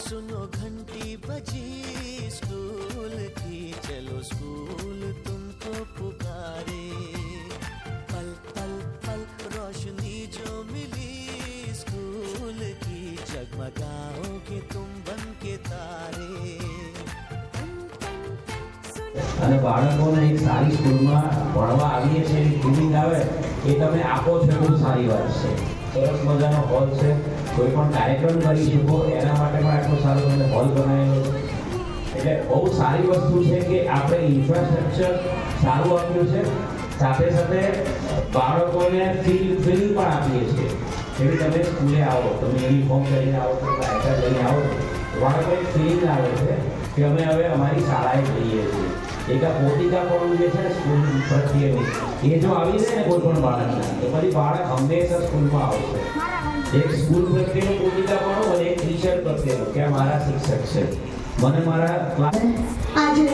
सुनो घंटी बजी स्कूल की, चलो स्कूल तुमको पुकारे। पल पल पल रोशनी जो मिली स्कूल की, जगमगाओगे तुम बन के तारे। અને બાળકોને એક સારી સ્કૂલમાં ભણવા આવીએ છીએ એવી ફિલિંગ આવે એ તમે આપો છો, બહુ સારી વાત છે। સરસ મજાનો હોલ છે, કોઈ પણ કાર્યક્રમ કરી શકો એના માટે પણ આટલો સારો તમે હોલ બનાવેલો છે, એટલે બહુ સારી વસ્તુ છે કે આપણે ઇન્ફ્રાસ્ટ્રક્ચર સારું આપ્યું છે, સાથે સાથે બાળકોને ફિલિંગ પણ આપીએ છીએ। એવી તમે સ્કૂલે આવો, તમે યુનિફોર્મ કરીને આવો, તમે આઈકાર્ડ લઈને આવો, બાળકો એક ફિલિંગ આવે છે કે અમે હવે અમારી શાળાએ જઈએ છીએ। એક આ પોતિકાપણું જે છે ને સ્કૂલ પ્રત્યેનું, એ જો આવી જાય ને કોઈ પણ બાળકને તો પછી બાળક હંમેશા સ્કૂલમાં આવશે। એક સ્કૂલ પ્રત્યેનું પોતિકાપણું અને એક ટીચર પ્રત્યેનું કે આ મારા શિક્ષક છે, મને મારા ક્લાસ આજે